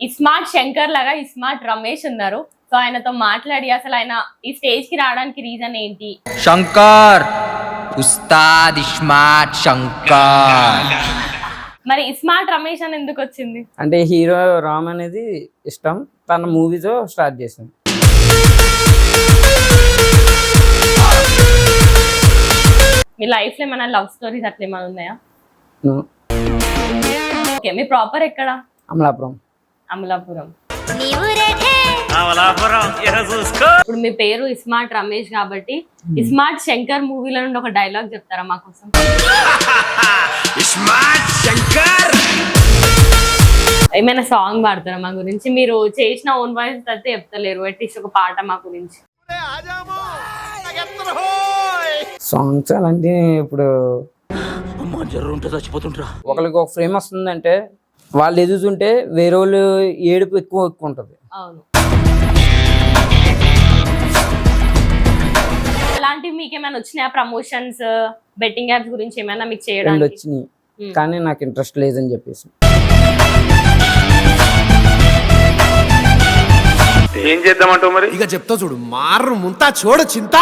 ఇస్మార్ట్ శంకర్ లాగా ఇస్మార్ట్ రమేష్ ఉన్నారు. సో ఆయనతో మాట్లాడి అసలు ఆయన ఈ స్టేజ్ కి రావడానికి రీజన్ ఏంటి? శంకర్ ఉస్తాద్ ఇస్మార్ట్ శంకర్. మరి ఇస్మార్ట్ రమేష్ అని ఎందుకు వచ్చింది? అంటే హీరో రామ్ అనేది ఇష్టం, తన మూవీతో స్టార్ట్ చేశాను. మీ లైఫ్ లో ఏమైనా లవ్ స్టోరీస్ అట్లా ఏమైనా ఉన్నాయా? No. ఓకే, మీ ప్రాపర్ ఎక్కడ? అమలాపురం. అమలాపురం. ఇప్పుడు మీ పేరు ఇస్మార్ట్ రమేష్ కాబట్టి ఇస్మార్ట్ శంకర్ మూవీలో నుండి ఒక డైలాగ్ చెప్తారా మా కోసం? ఇస్మార్ట్ శంకర్ ఏమైనా సాంగ్ పాడతారా మా గురించి? మీరు చేసిన ఓన్ వాయిస్ అయితే చెప్తలేరు, అట్లీస్ట్ ఒక పాట మా గురించి. సాంగ్స్ అలాంటి ఇప్పుడు ఒకరికి ఒక ఫ్రేమ్ వస్తుందంటే వాళ్ళు ఎదుగుతుంటే వేరే వాళ్ళు ఏడుపు ఎక్కువ ఉంటుంది. అవును. అలాంటివి మీకు ఏమైనా వచ్చినాయా? ప్రమోషన్స్, బెట్టింగ్ యాప్స్ గురించి ఏమైనా మీకు చేయడానికి? వచ్చినాయి, కానీ నాకు ఇంట్రెస్ట్ లేదని చెప్పేసి. ఏం చేద్దామంటావు మరి? ఇక చెప్తా చూడు, మారు ముంతా చూడ చింత.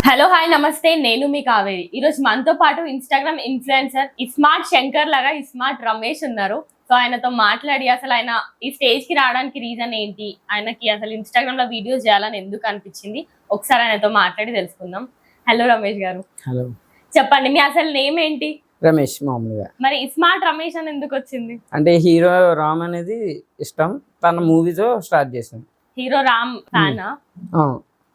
హలో, హాయ్, నమస్తే. నేను మీ కావేరి. ఈరోజు మనతో పాటు ఇన్స్టాగ్రామ్ ఇన్ఫ్లుయెన్సర్ ఇస్మార్ట్ శంకర్ లాగా ఇస్మార్ట్ రమేష్ ఉన్నారు. సో ఆయనతో మాట్లాడి అసలు ఆయన ఈ స్టేజ్ కి రావడానికి రీజన్ ఏంటి, ఆయనకి అసలు ఇన్స్టాగ్రామ్ లో వీడియోస్ చేయాలని ఎందుకు అనిపించింది, ఒకసారి ఆయనతో మాట్లాడి తెలుసుకుందాం. హలో రమేష్ గారు. హలో, చెప్పండి, మీ అసలు నేమ్ ఏంటి? రమేష్ మామూలుగా. మరి ఇస్మార్ట్ రమేష్ అని ఎందుకు వచ్చింది? అంటే హీరో రామ్ అనేది ఇష్టం, తన మూవీతో స్టార్ట్ చేశాను. హీరో రామ్ ఫ్యానా?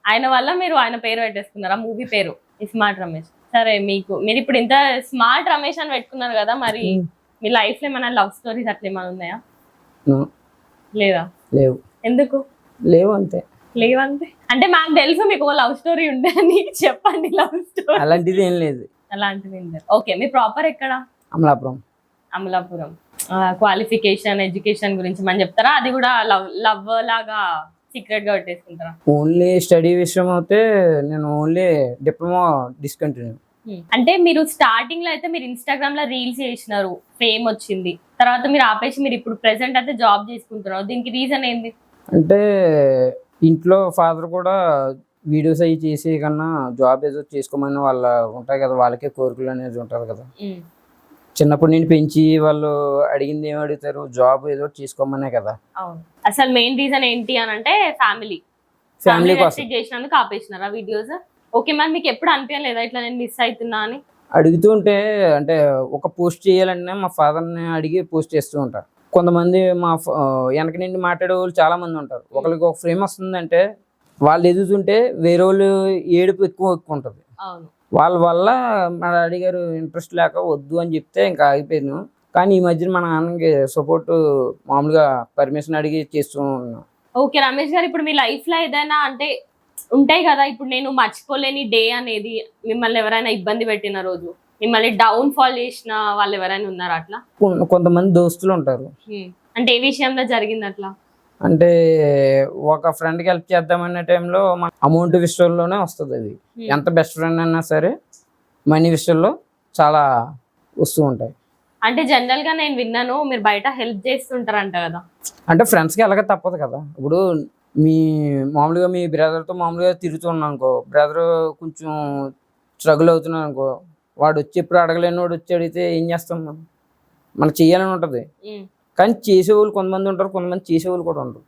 ఆయన వల్ల మీరు ఆయన పేరు పెట్టేసుకున్నారా, మూవీ పేరు ఇస్మార్ట్ రమేష్? సరే, మీరు ఇప్పుడు ఇంత స్మార్ట్ రమేష్ అని పెట్టుకున్నారు కదా, మరి మీ లైఫ్ లో ఏమైనా లవ్ స్టోరీస్ అట్లా ఏమైనా ఉన్నాయా? లేదా? లేవు. ఎందుకు లేవు? అంతే. లేవంతే అంటే మాకు తెలుసు మీకు లవ్ స్టోరీ ఉండే అని. చెప్పండి లవ్ స్టోరీ. అలాంటిది ఏం లేదు. అలాంటిది ఏం లేదు. ఓకే, మీ ప్రాపర్ ఎక్కడ? అమలాపురం. అమలాపురం. క్వాలిఫికేషన్, ఎడ్యుకేషన్ గురించి మనం చెప్తారా? అది కూడా లవ్ లాగా సీక్రెట్ గా పెట్టేసుకుంటారా? ఓన్లీ స్టడీ విషయం అయితే నేను ఓన్లీ డిప్లొమా డిస్కంటిన్యూ. అంటే మీరు స్టార్టింగ్ లో అయితే మీరు ఇన్స్టాగ్రామ్ లో రీల్స్ చేసినారు, ఫేమ్ వచ్చింది, తర్వాత మీరు ఆపేసి మీరు ఇప్పుడు ప్రెసెంట్ అయితే జాబ్ చేసుకుంటున్నారు. దీనికి రీజన్ ఏంది? అంటే ఇంట్లో ఫాదర్ కూడా వీడియోస్ అవి చేసే కన్నా జాబ్ ఏదో చేసుకోమని వాళ్ళ ఉంటాయి కదా, వాళ్ళకే కోరికలు అనేది ఉంటుంది కదా. చిన్నప్పటి నుండి పెంచి వాళ్ళు అడిగింది ఏమి అడుగుతారు, జాబ్ ఏదో చేసుకోమనే కదా. అవును. అసలు మెయిన్ రీజన్ ఏంటి అని అంటే ఫ్యామిలీ కోసం చేసినందుకు ఆపేసినారా వీడియోస్? ఓకే, మరి మీకు ఎప్పుడు అనిపించలేదా ఇట్లా నేను మిస్ అవుతున్నా అని? అడుగుతుంటే అంటే ఒక పోస్ట్ చేయాలంటే మా ఫాదర్ని అడిగి పోస్ట్ చేస్తూ ఉంటారు. కొంతమంది మా వెనక నుండి మాట్లాడే వాళ్ళు చాలా మంది ఉంటారు. ఒకరికి ఒక ఫ్రేమ్ వస్తుందంటే వాళ్ళు ఎదుగుతుంటే వేరే వాళ్ళు ఏడుపు ఎక్కువ ఉంటుంది. వాళ్ళ వల్ల మా డాడీ గారు ఇంట్రెస్ట్ లేక వద్దు అని చెప్తే ఇంకా ఆగిపోయాను. కానీ ఈ మధ్యన మా నాన్నకి సపోర్ట్ మామూలుగా పర్మిషన్ అడిగి చేస్తూ ఉన్నాను. ఓకే రమేష్ గారు, ఇప్పుడు మీ లైఫ్ లో ఏదైనా అంటే ఉంటాయి కదా, ఇప్పుడు నేను మర్చిపోలేని డే అనేది, మిమ్మల్ని ఎవరైనా ఇబ్బంది పెట్టిన రోజు, మిమ్మల్ని డౌన్ ఫాల్ చేసిన వాళ్ళు ఎవరైనా ఉన్నారా అట్లా? కొంతమంది దోస్తులు ఉంటారు. అంటే ఏ విషయంలో జరిగింది అట్లా? అంటే ఒక ఫ్రెండ్కి హెల్ప్ చేద్దామనే టైంలో అమౌంట్ విషయంలోనే వస్తుంది. అది ఎంత బెస్ట్ ఫ్రెండ్ అయినా సరే మనీ విషయంలో చాలా వస్తూ ఉంటాయి. అంటే జనరల్ గా నేను విన్నాను మీరు బయట హెల్ప్ చేస్తుంటారంట కదా. అంటే ఫ్రెండ్స్కి ఎలాగ తప్పదు కదా. ఇప్పుడు మామూలుగా మీ బ్రదర్తో మామూలుగా తిరుగుతున్నాను అనుకో, బ్రదర్ కొంచెం స్ట్రగుల్ అవుతున్నాను అనుకో, వాడు వచ్చి ఎప్పుడు అడగలేని వాడు వచ్చి అడిగితే ఏం చేస్తాం, మనకు చెయ్యాలని ఉంటుంది. కానీ చేసేవాళ్ళు కొంతమంది ఉంటారు, కొంతమంది చేసేవాళ్ళు కూడా ఉంటారు.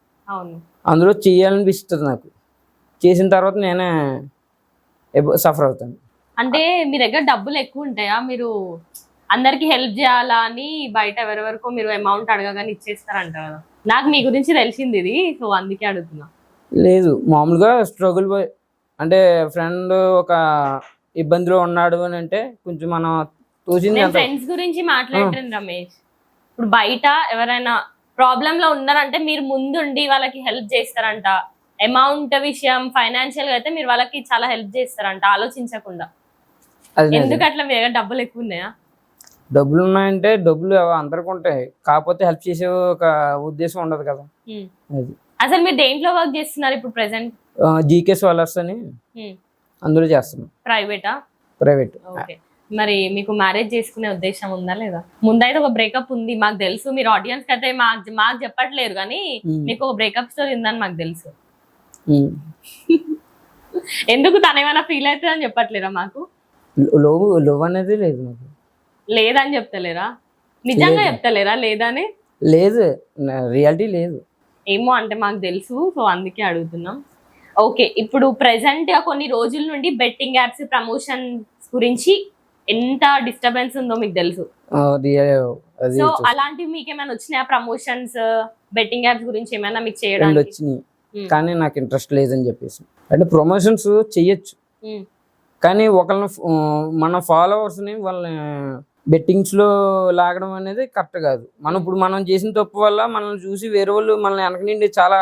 అందులో చేయాలనిపిస్తుంది నాకు. చేసిన తర్వాత నేనే సఫర్ అవుతాను. అంటే మీ దగ్గర డబ్బులు ఎక్కువ ఉంటాయా? మీరు అందరికి హెల్ప్ చేయాలా అని బయట ఎవరెవరికో మీరు అమౌంట్ అడగగానే ఇచ్చేస్తారంట కదా. నాకు మీ గురించి తెలిసింది ఇది, సో అందుకే అడుగుతున్నా. లేదు, మామూలుగా స్ట్రగుల్ అంటే ఫ్రెండ్ ఒక ఇబ్బందిలో ఉన్నాడు అని అంటే కొంచెం మనం తోచింది. ఫ్రెండ్స్ గురించి మాట్లాడుతుంది రమేష్. ఇప్పుడు బయట ఎవరైనా ప్రాబ్లం లో ఉన్నారంటే మీరు ముందుండి వాళ్ళకి హెల్ప్ చేస్తారంట. అమౌంట్ విషయం, ఫైనాన్షియల్ గా అయితే మీరు వాళ్ళకి చాలా హెల్ప్ చేస్తారంట ఆలోచించకుండా. ఎందుకు అట్లా? మీ దగ్గర డబ్బులు ఎక్కువ ఉన్నాయా? డబ్బులు ఉన్నాయంటే డబ్బులు అందరికి ఉంటాయి, కాకపోతే హెల్ప్ చేసే ఒక ఉద్దేశం ఉండదు కదా. అసలు మీరు దేంట్లో వర్క్ చేస్తున్నారు ఇప్పుడు ప్రెసెంట్? జీకే సోలార్స్ అని అందులో చేస్తున్నాం. ప్రైవేటా? ప్రైవేట్. ఓకే. మరి మీకు మ్యారేజ్ చేసుకునే ఉద్దేశం ఉందా లేదా? ముందైతే ఒక బ్రేకప్ ఉంది మాకు తెలుసు, మీరు ఆడియన్స్ కి అయితే మాకు చెప్పట్లేరు కానీ మీకు ఒక బ్రేకప్ స్టోరీ ఉందని మాకు తెలుసు. ఎందుకు తన ఏమైనా ఫీల్ అవుతుంది అని చెప్పట్లేరా మాకు? లవ్ అనేది లేదు నాకు. లేదని చెప్తలేరా? నిజంగా చెప్తలేరా లేదని? లేదు, రియాలిటీ లేదు. ఏమో అంటే మాకు తెలుసు, సో అందుకే అడుగుతున్నాం. ఓకే, ఇప్పుడు ప్రెసెంట్ కొన్ని రోజుల నుండి బెట్టింగ్ యాప్స్ ప్రమోషన్స్ గురించి ఎంత డిస్టర్బెన్స్ ఉందో మీకు తెలుసు. సో అలాంటివి మీకు ఏమైనా వచ్చినాయా ప్రమోషన్స్ బెట్టింగ్ యాప్స్ గురించి ఏమైనా మీకు చేయడానికి? వచ్చినాయి కానీ నాకు ఇంట్రెస్ట్ లేదని చెప్పేసి. అంటే ప్రమోషన్స్ చెయ్యొచ్చు కానీ ఒకళ్ళని మన ఫాలోవర్స్ని వాళ్ళని బెట్టింగ్స్లో లాగడం అనేది కరెక్ట్ కాదు. మనం చేసిన తప్పు వల్ల మనల్ని చూసి వేరే వాళ్ళు మనల్ని వెనక నుండి చాలా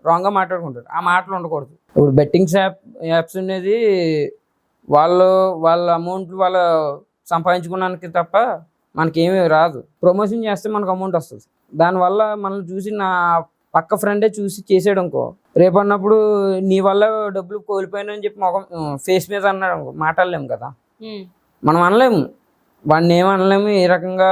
రాంగ్గా మాట్లాడుకుంటారు. ఆ మాటలు ఉండకూడదు. ఇప్పుడు బెట్టింగ్స్ యాప్స్ అనేది వాళ్ళ అమౌంట్లు వాళ్ళు సంపాదించుకోవడానికి తప్ప మనకేమీ రాదు. ప్రమోషన్ చేస్తే మనకు అమౌంట్ వస్తుంది. దానివల్ల మనల్ని చూసి నా పక్క ఫ్రెండే చూసి చేసాడు అనుకో, రేపు అన్నప్పుడు నీ వల్ల డబ్బులు కోల్పోయానని చెప్పి మొహం ఫేస్ మీద అన్నాడు అనుకో, మాట్లాడలేము కదా. మనం అనలేము, వాడిని ఏమనలేము, ఏ రకంగా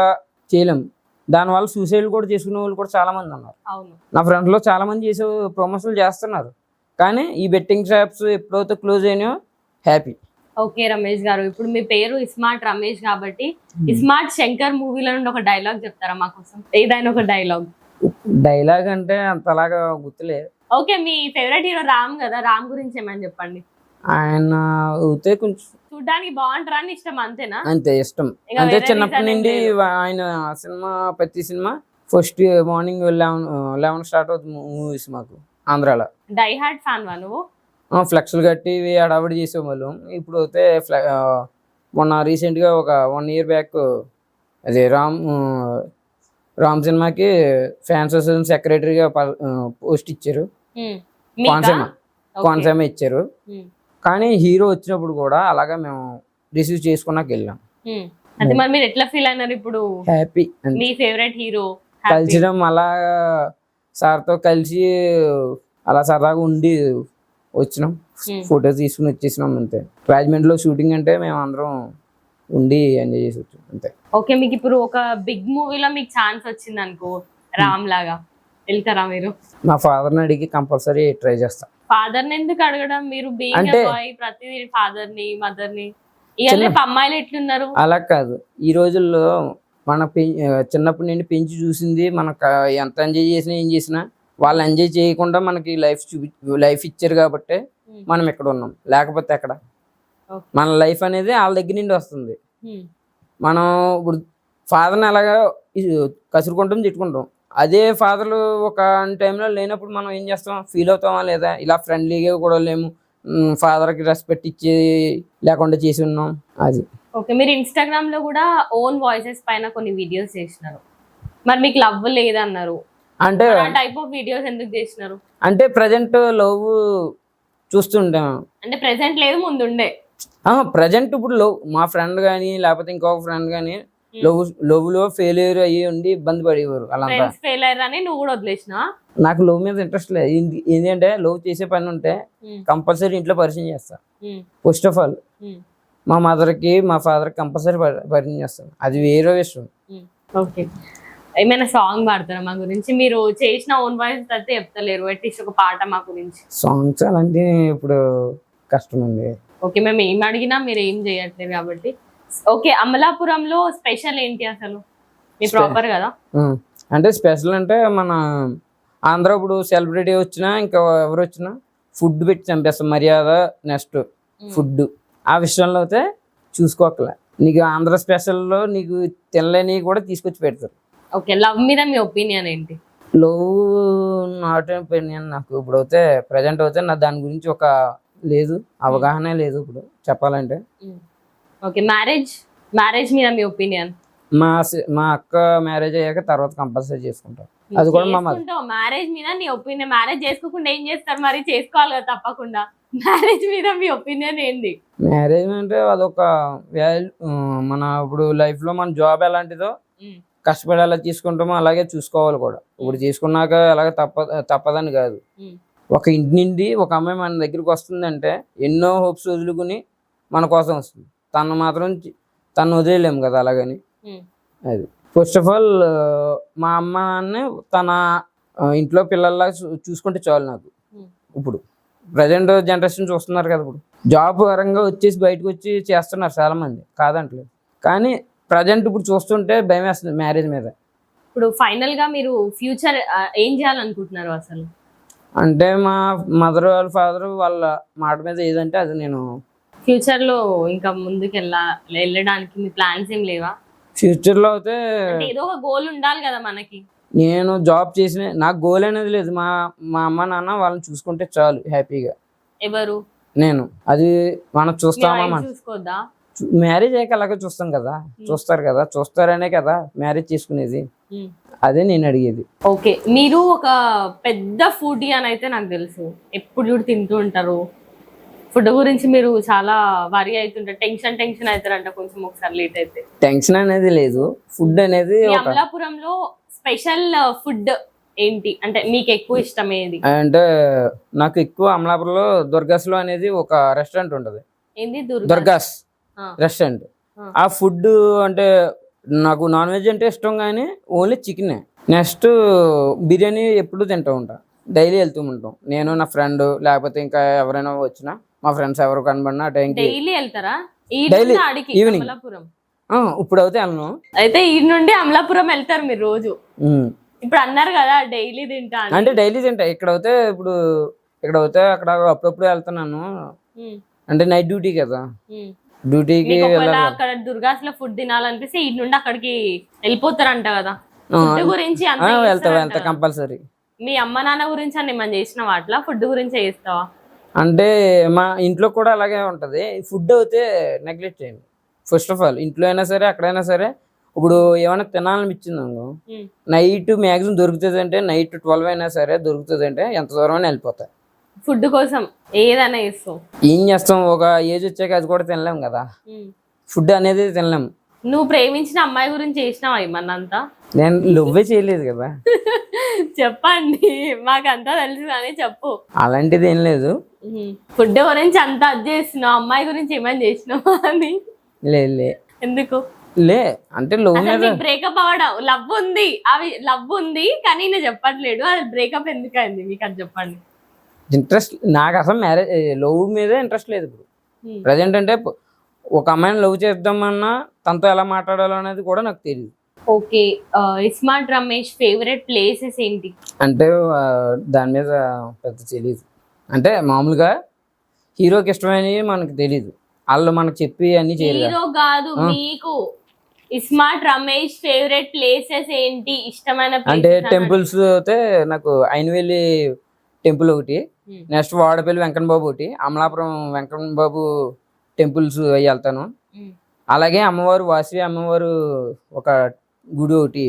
చేయలేము. దానివల్ల సూసైడ్ కూడా చేసుకునే వాళ్ళు కూడా చాలా మంది ఉన్నారు. నా ఫ్రెండ్స్లో చాలా మంది చేసే ప్రమోషన్లు చేస్తున్నారు. కానీ ఈ బెట్టింగ్ యాప్స్ ఎప్పుడైతే క్లోజ్ అయినాయో హ్యాపీ. ఓకే రమేష్ గారు, ఇప్పుడు మీ పేరు ఇస్మార్ట్ రమేష్ కాబట్టి ఇస్మార్ట్ శంకర్ మూవీలో నుండి ఒక డైలాగ్ చెప్తారా మా కోసం? ఏదైనా ఒక డైలాగ్ అంటే అంతలాగా గుర్తులేదు. ఓకే, మీ ఫేవరెట్ హీరో రామ్ కదా, రామ్ గురించి ఏమైనా చెప్పండి. ఆయన అవుతే కొంచెం చూడ్డానికి బాగుంటారా అని ఇష్టం, అంతేనా? అంతే ఇష్టం. అంటే చిన్నప్పటి నుండి ఆయన సినిమా ప్రతి సినిమా ఫస్ట్ మార్నింగ్ 11 స్టార్ట్ అవుతుంది మూవీస్ మాకు ఆంధ్రాలో. డై హార్డ్ ఫ్యాన్ వా నువ్వు? ఫ్లెక్స్లు కట్టి హడావిడి చేసేవాళ్ళు. ఇప్పుడు అయితే మొన్న రీసెంట్గా ఒక 1 year బ్యాక్ అదే రామ్ సినిమాకి ఫ్యాన్స్ అసోసియేషన్ సెక్రటరీగా పోస్ట్ ఇచ్చారు. కోనసీమ ఇచ్చారు. కానీ హీరో వచ్చినప్పుడు కూడా అలాగా మేము రిసీవ్ చేసుకున్నాక వెళ్ళాం. అంటే మరి మీరు ఎట్లా ఫీల్ అయినారు ఇప్పుడు? హ్యాపీ. మీ ఫేవరెట్ హీరో కలిసినాం, అలా సార్తో కలిసి అలా సరదాగా ఉండి వచ్చినాం, ఫొటోస్ తీసుకుని వచ్చేసినాం అంతే. రాజమండ్రిలో షూటింగ్ అంటే మేము అందరం ఉండి ఎంజాయ్ చేసి వచ్చాం అంతే. ఓకే, మీకు ఇప్పుడు ఒక బిగ్ మూవీలో మీకు ఛాన్స్ వచ్చింది అనుకో రామ్ లాగా, వెళ్తారా మీరు? మా ఫాదర్ని అడిగి కంపల్సరీ ట్రై చేస్తా. ఫాదర్ ని ఎందుకు అడగడం? మీరు బీయింగ్ బాయ్ ప్రతిదీ ఫాదర్ ని మదర్ ని, ఇవన్నీ అమ్మాయిలు ఎట్లున్నారు? అలా కాదు, ఈ రోజుల్లో మన చిన్నప్పటి నుండి పెంచి చూసింది, మనకు ఎంత ఎంజాయ్ చేసినా ఏం చేసినా వాళ్ళు ఎంజాయ్ చేయకుండా మనకి లైఫ్ ఇచ్చారు కాబట్టి మనం ఇక్కడ ఉన్నాం. లేకపోతే ఎక్కడ? మన లైఫ్ అనేది వాళ్ళ దగ్గర నుండి వస్తుంది. మనం ఇప్పుడు ఫాదర్ని అలాగా కసురుకుంటాం, తిట్టుకుంటాం. అదే ఫాదర్లు ఒక టైంలో లేనప్పుడు మనం ఏం చేస్తాం? ఫీల్ అవుతామా లేదా? ఇలా ఫ్రెండ్లీగా కూడా లేము, ఫాదర్కి రెస్పెక్ట్ ఇచ్చి లేకుండా చేసి ఉన్నాం. అది ఓకే, మీరు ఇన్స్టాగ్రామ్ లో కూడా ఓన్ వాయిసెస్ పైన కొన్ని వీడియోస్ చేసినారు, మరి మీకు లవ్ లేదన్నారు. అంటే టైప్ ఆఫ్ వీడియోస్ ఎందుకు చేసినారు? అంటే ప్రజెంట్ లవ్ చూస్తుంటాం. అంటే ప్రెసెంట్ లేదు, ముందుండే. ప్రజెంట్ ఇప్పుడు లవ్, మా ఫ్రెండ్ కానీ లేకపోతే ఇంకొక ఫ్రెండ్ కానీ లవ్ లో ఫెయిల్యూర్ అయ్యి ఉండి ఇబ్బంది పడేవారు. అలా ఫెయిల్యూర్ అని నువ్వు కూడా వదిలేసినా? నాకు లవ్ మీద ఇంట్రెస్ట్ లేదు. ఏంటంటే లవ్ చేసే పని ఉంటే కంపల్సరీ ఇంట్లో పరిచయం చేస్తా. ఫస్ట్ ఆఫ్ ఆల్ మా మదర్కి మా ఫాదర్కి కంపల్సరీ పరిచయం చేస్తాను, అది వేరే విషయం. ఓకే, ఏమైనా సాంగ్ పాడతారా మా గురించి? మీరు చేసిన ఓన్ వాయిస్ అయితే చెప్తలేరు, అట్లీస్ట్ ఒక పాట మా గురించి. సాంగ్స్ అలాంటి ఇప్పుడు కష్టం అండి. ఓకే, మేము ఏం అడిగినా మీరు ఏం చేయట్లేదు కాబట్టి. ఓకే, అమలాపురంలో స్పెషల్ ఏంటి అసలు? మీ ప్రాపర్ కదా? అంటే స్పెషల్ అంటే మన ఆంధ్ర ఇప్పుడు సెలబ్రిటీ వచ్చినా ఇంకా ఎవరు వచ్చినా ఫుడ్ పెట్టి చంపేస్తాం. మర్యాద నెక్స్ట్ ఫుడ్. ఆ విషయంలో అయితే చూసుకోకలే, నీకు ఆంధ్ర స్పెషల్లో నీకు తినలేని కూడా తీసుకొచ్చి పెడతారు. ఓకే, లవ్ మీద మీ ఒపీనియన్ ఏంటి? లవ్ నాట్ ఒపీనియన్ నాకు ఇప్పుడు అయితే ప్రజెంట్ అయితే నా దాని గురించి ఒక లేదు, అవగాహన లేదు ఇప్పుడు చెప్పాలంటే. ఓకే, మ్యారేజ్ మీద మీ ఒపీనియన్? మా అక్క మ్యారేజ్ అయ్యాక తర్వాత కంపల్సరీ చేసుకుంటాం. అది కూడా మా మ్యారేజ్ మీద నీ ఒపీనియన్. మ్యారేజ్ చేసుకోకుండా ఏం చేస్తారు మరి? చేసుకోవాలి కదా తప్పకుండా. మ్యారేజ్ మీద మీ ఒపీనియన్ ఏంటి? మ్యారేజ్ అంటే అదొక వాల్యూ. మన ఇప్పుడు లైఫ్ లో మన జాబ్ ఎలాంటిదో కష్టపడి ఎలా తీసుకుంటామో అలాగే చూసుకోవాలి కూడా. ఇప్పుడు తీసుకున్నాక అలాగే తప్పదని కాదు. ఒక ఇంటి నుండి ఒక అమ్మాయి మన దగ్గరికి వస్తుందంటే ఎన్నో హోప్స్ వదులుకుని మన కోసం వస్తుంది. తను మాత్రం తను వదిలేలేము కదా అలాగని. ఉమ్, అది ఫస్ట్ ఆఫ్ ఆల్ మా అమ్మ నాన్న తన ఇంట్లో పిల్లల్లా చూసుకుంటే చాలు నాకు. ఉమ్. ఇప్పుడు ప్రజెంట్ జనరేషన్ చూస్తున్నారు కదా, ఇప్పుడు జాబ్ పరంగా వచ్చేసి బయటకు వచ్చి చేస్తున్నారు చాలా మంది, కాదంటలేదు. కానీ ప్రజెంట్ ఇప్పుడు చూస్తుంటే భయం వేస్తుంది మ్యారేజ్ మీద. ఇప్పుడు ఫైనల్ గా మీరు ఫ్యూచర్ ఏం చేయాలనుకుంటున్నారు అసలు? అంటే మా మదర్ వాళ్ళ ఫాదర్ వాళ్ళ మాట మీద ఏదంటే అది నేను. ఫ్యూచర్ లో ఇంకా ముందుకు వెళ్ళడానికి మీ ప్లాన్స్ ఏం లేవా? ఫ్యూచర్లో అయితే అంటే ఏదో ఒక గోల్ ఉండాలి కదా మనకి. నేను జాబ్ చేసిన నాకు గోల్ అనేది లేదు. మా మా అమ్మ నాన్న వాళ్ళని చూసుకుంటే చాలు హ్యాపీగా. ఎవరు? నేను అది మనం మీ చూస్తామా, wife మనం చూసుకోవద్దా? మ్యారేజ్ అయ్యాక అలాగే చూస్తాం కదా, చూస్తారు కదా, చూస్తారనే కదా మ్యారేజ్ చేసుకునేది. ఉమ్. అదే నేను అడిగేది. ఓకే, మీరు ఒక పెద్ద ఫుడీ అని అయితే నాకు తెలుసు. ఎప్పుడు చూడు తింటూ ఉంటారు. ఫుడ్ గురించి మీరు చాలా వరి అవుతుంటారు, టెన్షన్ అవుతారంట కొంచెం ఒకసారి లేట్ అయితే. టెన్షన్ అనేది లేదు. ఫుడ్ అనేది మీ ఒక అమలాపురంలో స్పెషల్ ఫుడ్ ఏంటి అంటే మీకు ఎక్కువ ఇష్టమేది? అంటే నాకు ఎక్కువ అమలాపురంలో దుర్గాస్లో అనేది ఒక రెస్టారెంట్ ఉంటుంది. ఏంది? దుర్గాస్ ఆ. రెస్టారెంట్. ఆ. ఆ ఫుడ్ అంటే నాకు నాన్ వెజ్ అంటే ఇష్టం, కానీ ఓన్లీ చికెనే. నెక్స్ట్ బిర్యానీ ఎప్పుడు తింటూ ఉంటా, డైలీ వెళ్తూ ఉంటాం. నేను నా ఫ్రెండ్ లేకపోతే ఇంకా ఎవరైనా వచ్చినా, మా ఫ్రెండ్స్ ఎవరు కనబడినా ఆ టైంకి డైలీ వెళ్తారా? ఈ Daily, ఆడికి evening. అమలాపురం ఇప్పుడు అయితే వెళ్ళను. అయితే ఈ నుండి అమలాపురం వెళ్తారు మీరు రోజు? ఉమ్. ఇప్పుడు అన్నారు కదా డైలీ తింటా అని. అంటే డైలీ తింటా. ఇక్కడ అయితే అక్కడ అప్పుడప్పుడు వెళ్తున్నాను. ఉమ్, అంటే నైట్ డ్యూటీ కదా, ఉమ్. డ్యూటీకి మీకు ఒకవేళ వెళ్ళాలి. అక్కడ దుర్గాస్ లో ఫుడ్ తినాలనిపిస్తే ఈ నుండి అక్కడికి వెళ్ళిపోతారంట కదా. ఆ, ఫుడ్ గురించి అంత వెళ్తా చేస్తారంట వెళ్తా కదా. కంపల్సరీ. మీ అమ్మ నాన్న గురించి అని ఏమన్నా చేసిన వాటిలో ఫుడ్ గురించి చేస్తావా? అంటే మా ఇంట్లో కూడా అలాగే ఉంటుంది. ఫుడ్ అయితే నెగ్లెక్ట్ చేయండి. ఫస్ట్ ఆఫ్ ఆల్ ఇంట్లో అయినా సరే ఎక్కడైనా సరే, ఇప్పుడు ఏమైనా తినాలనిపించింది అనుకో, ఉమ్, నైట్ మ్యాక్సిమం దొరుకుతుంది అంటే నైట్ 12 అయినా సరే దొరుకుతుంది అంటే ఎంత దూరం అయినా వెళ్ళిపోతాయి. ఫుడ్ కోసం ఏదైనా చేస్తావు. ఏం చేస్తాం, ఒక ఏజ్ వచ్చాక అది కూడా తినలేం కదా, ఉమ్. ఫుడ్ అనేది తినలేం. నువ్వు ప్రేమించిన అమ్మాయి గురించి చేసినావా ఏమన్నంతా? నేను లవ్వే చేయలేదు కదా. చెప్పండి, మాకంతా తెలుసు కానీ చెప్పు. అలాంటిది ఏం లేదు. ఫుడ్ గురించి అంతా అది చేస్తున్నావు, అమ్మాయి గురించి ఏమైనా చేసినావా అని? లే ఎందుకు? లే అంటే లవ్ అసలు మీద మీకు బ్రేకప్ అవ్వడం, లవ్ ఉంది, అవి లవ్ ఉంది కానీ నేను చెప్పట్లేడు, అది బ్రేకప్ ఎందుకు అయింది మీకు అది చెప్పండి. ఇంట్రెస్ట్ నాకు అసలు మ్యారేజ్ లవ్ మీదే ఇంట్రెస్ట్ లేదు ఇప్పుడు ప్రజెంట్. అంటే ఒక అమ్మాయిని లవ్ చేద్దామన్నా తనతో ఎలా మాట్లాడాలో అనేది కూడా నాకు తెలియదు. Okay, iSmart Ramesh favourite places ఏంటి? అంటే దాని మీద పెద్ద తెలియదు. అంటే మామూలుగా హీరోకి ఇష్టమైనవి మనకు తెలియదు, వాళ్ళు మనకు చెప్పి అన్ని చేయరు కదా. హీరో కాదు, మీకు ఇస్మార్ట్ రమేష్ ఫేవరెట్ ప్లేసెస్ ఏంటి, ఇష్టమైన అంటే places అని టెంపుల్స్ అయితే నాకు ఐనవేలి టెంపుల్ ఒకటి, నెక్స్ట్ వాడపల్లి వెంకన్న బాబు ఒకటి, అమలాపురం వెంకన్న బాబు టెంపుల్స్ అవి వెళ్తాను. ఉమ్, అలాగే అమ్మవారు వాసవి అమ్మవారు ఒక గుడి ఒకటి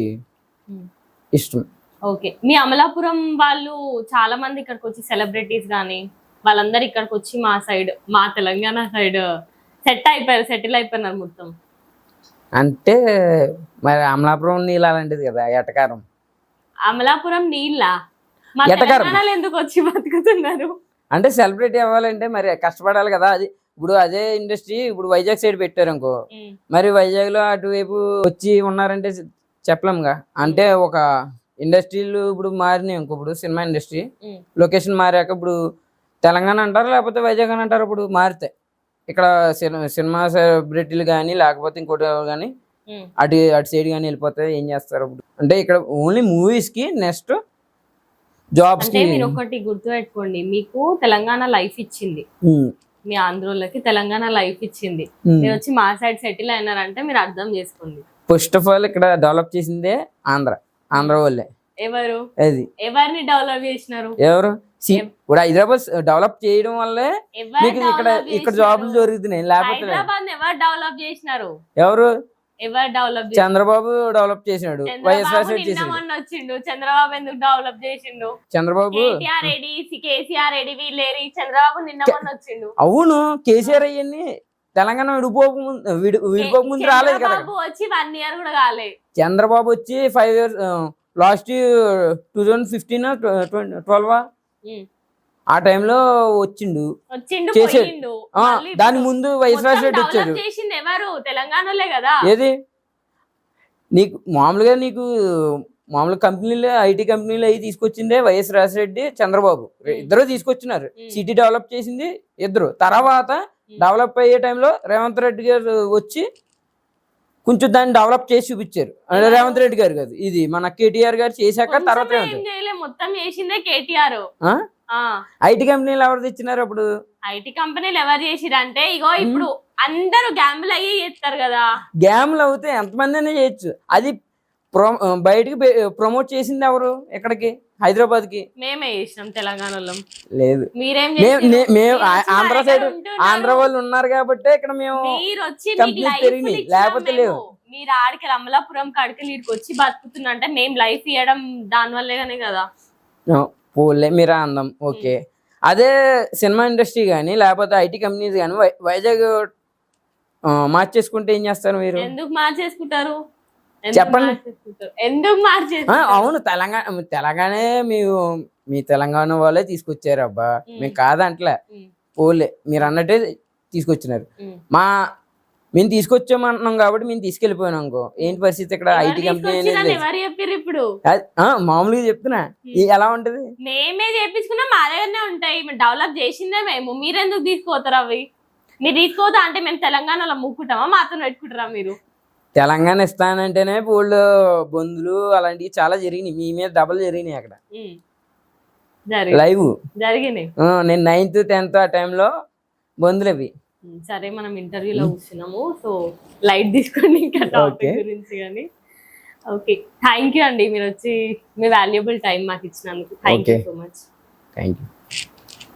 ఉమ్. ఇష్టం. ఓకే, మీ అమలాపురం వాళ్ళు చాలా మంది ఇక్కడికి వచ్చి సెలబ్రిటీస్ కానీ వాళ్ళందరూ ఇక్కడికి వచ్చి మా సైడ్, మా తెలంగాణ సైడ్ సెటిల్ అయిపోయినారు మొత్తం. అంటే మరి అమలాపురం నీళ్ళు అలాంటిది కదా, ఎటకారం. అమలాపురం నీళ్ళ మా ఎటకారం. తెలంగాణలో ఎందుకు వచ్చి బతుకుతున్నారు? అంటే సెలబ్రిటీ అవ్వాలంటే మరి కష్టపడాలి కదా. అది ఇప్పుడు అదే ఇండస్ట్రీ ఇప్పుడు వైజాగ్ సైడ్ పెట్టారు అనుకో, ఉమ్, మరి వైజాగ్లో అటువైపు వచ్చి ఉన్నారంటే చెప్పలేముగా. అంటే ఒక ఇండస్ట్రీలు ఇప్పుడు మారినాయి అనుకో, ఇప్పుడు సినిమా ఇండస్ట్రీ ఉమ్, లొకేషన్ మారాక ఇప్పుడు తెలంగాణ అంటారు లేకపోతే వైజాగ్ అని అంటారు. ఇప్పుడు మారితే ఇక్కడ సినిమా సెలబ్రిటీలు కానీ లేకపోతే ఇంకోటి కానీ ఉమ్. అటు సైడ్ కానీ వెళ్ళిపోతే ఏం చేస్తారు ఇప్పుడు. అంటే ఇక్కడ ఓన్లీ మూవీస్కి, నెక్స్ట్ జాబ్స్కి. అంటే మీరు ఒకటి గుర్తు పెట్టుకోండి, మీకు తెలంగాణ లైఫ్ ఇచ్చింది, మీ ఆంధ్రోళ్ళకి తెలంగాణ లైఫ్ ఇచ్చింది, మీరు వచ్చి మా సైడ్ సెటిల్ అయినారంటే మీరు అర్థం చేసుకోండి. ఫస్ట్ ఆఫ్ ఆల్ ఇక్కడ డెవలప్ చేసిందే ఆంధ్ర వాళ్ళే. ఎవరు అది ఎవరిని డెవలప్ చేసినారు? ఎవరు ఇప్పుడు హైదరాబాద్ డెవలప్ చేయడం వల్లే ఎవరు మీకు ఇక్కడ జాబ్లు దొరుకుతున్నాయి. లేకపోతే హైదరాబాద్ ఎవరు డెవలప్ చేసినారు? ఎవరు డెవలప్ చంద్రబాబు డెవలప్ చేసినాడు, వైఎస్ఆర్ చేసాడు. వచ్చిండు, చంద్రబాబు ఎందుకు డెవలప్ చేసిండు? చంద్రబాబు కేసీఆర్ రెడ్డి వీళ్ళేరి, చంద్రబాబు నిన్న మొన్న వచ్చిండు. అవును, కేసీఆర్ అయ్యని తెలంగాణ విడిపోక ముందు రాలేదు కదా. చంద్రబాబు వచ్చి 1 year కూడా కాలే. చంద్రబాబు వచ్చి 5 years లాస్ట్ 2015 12 ఆ టైంలో వచ్చిండు వచ్చిండు చేసాడు. పోయిండు. ఆ, మళ్ళీ దాని ఇప్పుడు ముందు వైఎస్ మొత్తం రాజశేఖర్ డెవలప్ వచ్చాడు. చేసింది ఎవరు? తెలంగాణలో కదా. ఏది నీకు మామూలుగా మామూలు కంపెనీలు ఐటీ కంపెనీలు అవి తీసుకొచ్చిందే వైఎస్ రాజశేఖర్ చంద్రబాబు ఇద్దరు తీసుకొచ్చినారు. సిటీ డెవలప్ చేసింది ఇద్దరు. తర్వాత డెవలప్ అయ్యే టైంలో రేవంత్ రెడ్డి గారు వచ్చి కొంచెం దాన్ని డెవలప్ చేసి చూపించారు. అంటే రేవంత్ రెడ్డి గారు కాదు, ఇది మన కేటీఆర్ గారు చేశాక తర్వాత కొంచెం ఏం చేయలే, మొత్తం చేసిందే కేటీఆర్. ఐటీ కంపెనీలు ఎవరు తెచ్చినారు అప్పుడు? ఐటీ కంపెనీలు ఎవరు చేసిరంటే ఇగో ఇప్పుడు అందరూ గ్యాంబుల్ అయ్యి చేస్తారు కదా. గ్యామ్లు అవుతే ఎంతమంది అయినా చేయొచ్చు. అది బయటికి ప్రమోట్ చేసింది ఎవరు? ఎక్కడికి? హైదరాబాద్ కి. మేమే చేసినాం తెలంగాణలో. లేదు, మీరేం మేము ఆంధ్ర సైడ్ ఆంధ్ర వాళ్ళు ఉన్నారు కాబట్టి ఇక్కడ మేము మీరు వచ్చి కంపెనీస్ పెరిగినాయి, లేకపోతే లేవు. మీరు ఆడికి అమలాపురం కాడికి నీటికి వచ్చి బతుకుతున్నా అంటే మేము లైఫ్ ఇవ్వడం దాని వల్లేగానే కదా. పోలే మీరు అందం ఓకే. అదే సినిమా ఇండస్ట్రీ కానీ లేకపోతే ఐటీ కంపెనీస్ కానీ వైజాగ్ మార్చేసుకుంటే ఏం చేస్తారు మీరు? ఎందుకు మార్చేసుకుంటారు? చెప్పండి. ఎందుకు మార్చేసుకుంటారు? అవును, తెలంగాణే మీ తెలంగాణ వాళ్ళే తీసుకొచ్చారు అబ్బా, మేము కాదంటలే. పోలే మీరు అన్నట్టే తీసుకొచ్చినారు. మేము తీసుకొచ్చామంటున్నాం కాబట్టి మేము తీసుకెళ్ళిపోయినాం అనుకో, ఏంటి పరిస్థితి ఇక్కడ? ఐటీ కంపెనీ ఎవరు చెప్పారు ఇప్పుడు? మామూలుగా చెప్తున్నా, ఎలా ఉంటది? మేమే చేపించుకున్నా మా దగ్గరనే ఉంటాయి. డెవలప్ చేసిందే మేము. మీరెందుకు తీసుకోతారు అవి? మీరు తీసుకోవద్దా అంటే మేము తెలంగాణలో ముక్కుంటామా? మాతో పెట్టుకుంటారా మీరు? తెలంగాణ ఇస్తానంటేనే వాళ్ళు బొందులు అలాంటివి చాలా జరిగినాయి. మీ మీద డబల్ జరిగినాయి అక్కడ లైవ్ జరిగినాయి. నేను 9th 10th ఆ టైంలో బొందులు అవి. సరే, మనం ఇంటర్వ్యూలో కూర్చున్నాము, సో లైట్ తీసుకోండి ఇంకా టాపిక్ గురించి. కానీ ఓకే, థ్యాంక్ యూ అండి, మీరు వచ్చి మీ వాల్యుబుల్ టైం మాకు ఇచ్చినందుకు. Thank you so much. Thank you.